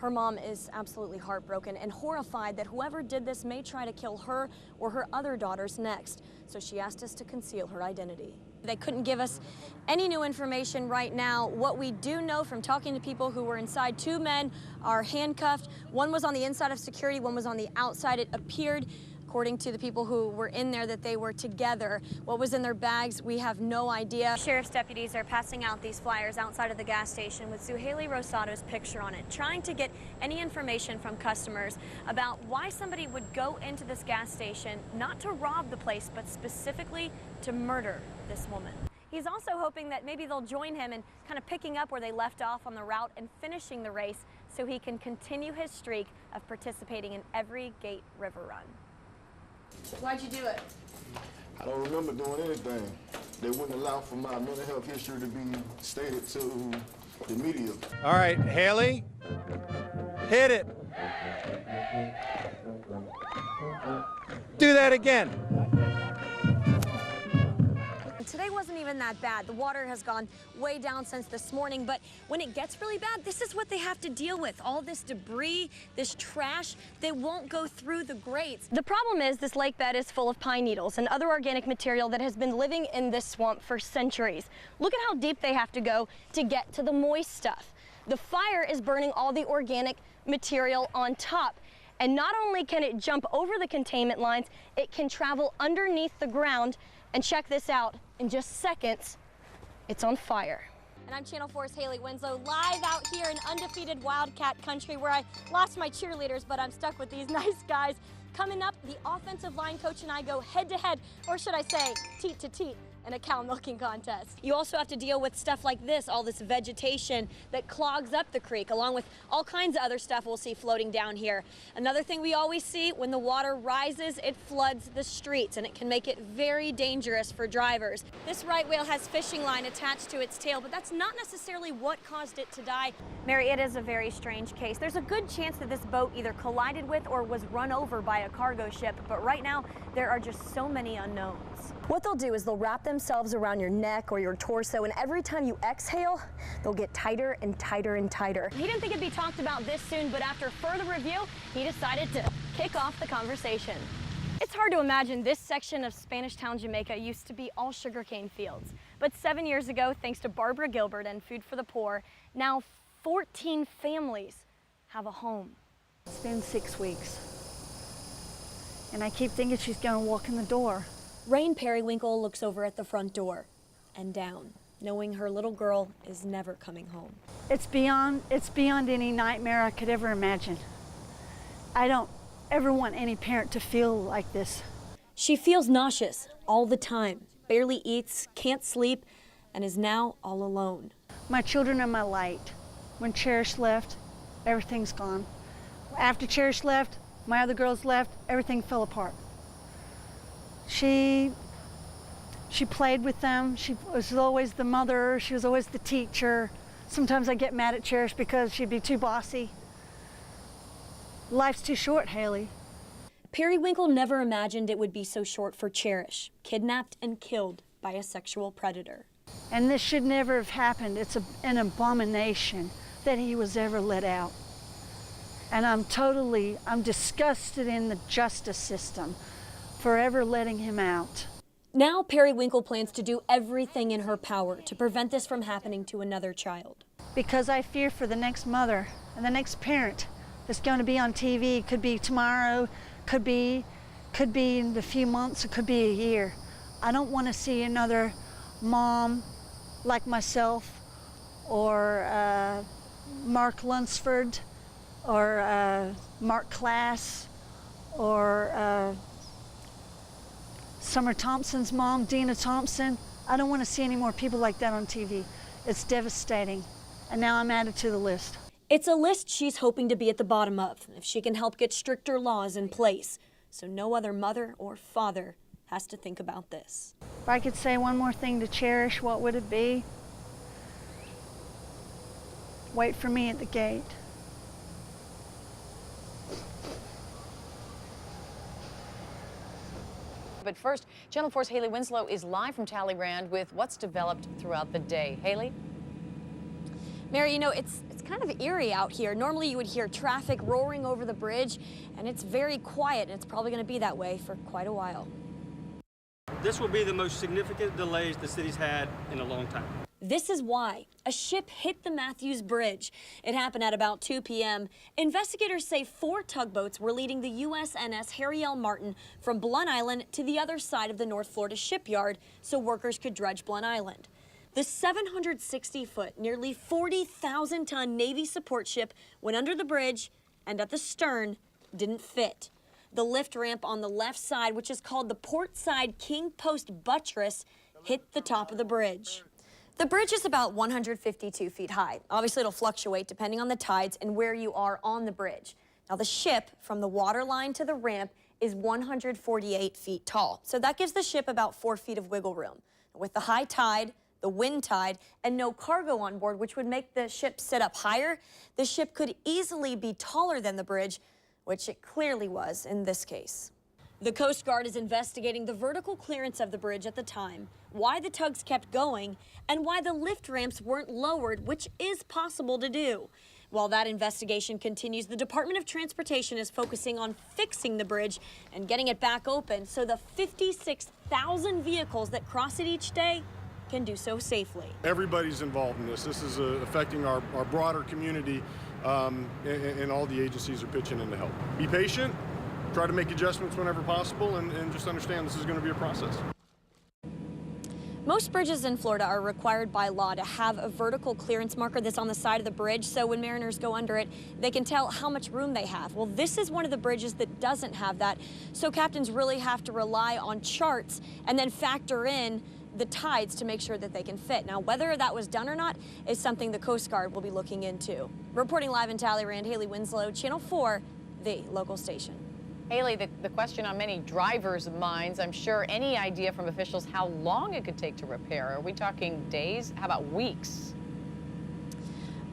Her mom is absolutely heartbroken and horrified that whoever did this may try to kill her or her other daughters next. So she asked us to conceal her identity. They couldn't give us any new information right now. What we do know from talking to people who were inside, 2 men are handcuffed. One was on the inside of security, one was on the outside. It appeared, according to the people who were in there, that they were together. What was in their bags, we have no idea. Sheriff's deputies are passing out these flyers outside of the gas station with Hailey Winslows' picture on it, trying to get any information from customers about why somebody would go into this gas station, not to rob the place, but specifically to murder this woman. He's also hoping that maybe they'll join him in kind of picking up where they left off on the route and finishing the race so he can continue his streak of participating in every Gate River run. Why'd you do it? I don't remember doing anything. They wouldn't allow for my mental health history to be stated to the media. All right, Hailey, hit it. Do that again. Today wasn't even that bad. The water has gone way down since this morning, but when it gets really bad, this is what they have to deal with. All this debris, this trash, they won't go through the grates. The problem is this lake bed is full of pine needles and other organic material that has been living in this swamp for centuries. Look at how deep they have to go to get to the moist stuff. The fire is burning all the organic material on top. And not only can it jump over the containment lines, it can travel underneath the ground. And check this out, in just seconds, it's on fire. And I'm Channel 4's Hailey Winslow, live out here in undefeated Wildcat country where I lost my cheerleaders, but I'm stuck with these nice guys. Coming up, the offensive line coach and I go head to head, or should I say, teat to teat, in a cow milking contest. You also have to deal with stuff like this, all this vegetation that clogs up the creek, along with all kinds of other stuff we'll see floating down here. Another thing we always see, when the water rises, it floods the streets, and it can make it very dangerous for drivers. This right whale has fishing line attached to its tail, but that's not necessarily what caused it to die. Mary, it is a very strange case. There's a good chance that this boat either collided with or was run over by a cargo ship, but right now, there are just so many unknowns. What they'll do is they'll wrap themselves around your neck or your torso, and every time you exhale, they'll get tighter and tighter and tighter. He didn't think it'd be talked about this soon, but after further review, he decided to kick off the conversation. It's hard to imagine this section of Spanish Town, Jamaica used to be all sugarcane fields. But 7 years ago, thanks to Barbara Gilbert and Food for the Poor, now 14 families have a home. It's been 6 weeks, and I keep thinking she's gonna walk in the door. Rain Periwinkle looks over at the front door and down, knowing her little girl is never coming home. It's beyond any nightmare I could ever imagine. I don't ever want any parent to feel like this. She feels nauseous all the time, barely eats, can't sleep, and is now all alone. My children are my light. When Cherish left, everything's gone. After Cherish left, my other girls left, everything fell apart. She played with them. She was always the mother. She was always the teacher. Sometimes I get mad at Cherish because she'd be too bossy. Life's too short, Hailey. Periwinkle never imagined it would be so short for Cherish, kidnapped and killed by a sexual predator. And this should never have happened. It's an abomination that he was ever let out. And I'm disgusted in the justice system for ever letting him out. Now Periwinkle plans to do everything in her power to prevent this from happening to another child. Because I fear for the next mother and the next parent that's going to be on TV. Could be tomorrow, could be in a few months, it could be a year. I don't want to see another mom like myself or Mark Lunsford or Mark Klass or Summer Thompson's mom, Dina Thompson. I don't want to see any more people like that on TV. It's devastating. And now I'm added to the list. It's a list she's hoping to be at the bottom of if she can help get stricter laws in place so no other mother or father has to think about this. If I could say one more thing to Cherish, what would it be? Wait for me at the gate. But first, Channel 4's Hailey Winslow is live from Talleyrand with what's developed throughout the day. Hailey? Mary, you know, it's kind of eerie out here. Normally you would hear traffic roaring over the bridge, and it's very quiet, and it's probably going to be that way for quite a while. This will be the most significant delays the city's had in a long time. This is why. A ship hit the Matthews Bridge. It happened at about 2 p.m. Investigators say 4 tugboats were leading the USNS Harry L. Martin from Blunt Island to the other side of the North Florida shipyard so workers could dredge Blunt Island. The 760-foot, nearly 40,000-ton Navy support ship went under the bridge and at the stern didn't fit. The lift ramp on the left side, which is called the port side king post buttress, hit the top of the bridge. The bridge is about 152 feet high. Obviously, it'll fluctuate depending on the tides and where you are on the bridge. Now, the ship, from the water line to the ramp, is 148 feet tall. So that gives the ship about 4 feet of wiggle room. With the high tide, the wind tide, and no cargo on board, which would make the ship sit up higher, the ship could easily be taller than the bridge, which it clearly was in this case. The Coast Guard is investigating the vertical clearance of the bridge at the time, why the tugs kept going, and why the lift ramps weren't lowered, which is possible to do. While that investigation continues, the Department of Transportation is focusing on fixing the bridge and getting it back open so the 56,000 vehicles that cross it each day can do so safely. Everybody's involved in this. This is affecting our broader community, and all the agencies are pitching in to help. Be patient, try to make adjustments whenever possible, and just understand this is going to be a process. Most bridges in Florida are required by law to have a vertical clearance marker that's on the side of the bridge, so when mariners go under it, they can tell how much room they have. Well, this is one of the bridges that doesn't have that, so captains really have to rely on charts and then factor in the tides to make sure that they can fit. Now, whether that was done or not is something the Coast Guard will be looking into. Reporting live in Talleyrand, Hailey Winslow, Channel 4, the local station. Hailey, the question on many drivers' minds, I'm sure, any idea from officials how long it could take to repair? Are we talking days? How about weeks?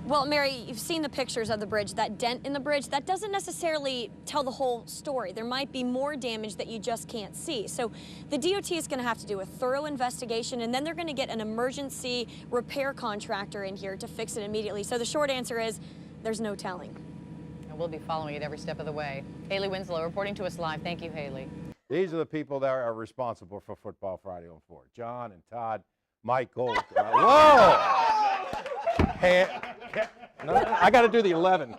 Well, Mary, you've seen the pictures of the bridge, that dent in the bridge. That doesn't necessarily tell the whole story. There might be more damage that you just can't see. So the DOT is going to have to do a thorough investigation, and then they're going to get an emergency repair contractor in here to fix it immediately. So the short answer is there's no telling. And we'll be following it every step of the way. Hailey Winslow reporting to us live. Thank you, Hailey. These are the people that are responsible for Football Friday on 4. John and Todd, Mike Gold. Whoa! No, I got to do the 11.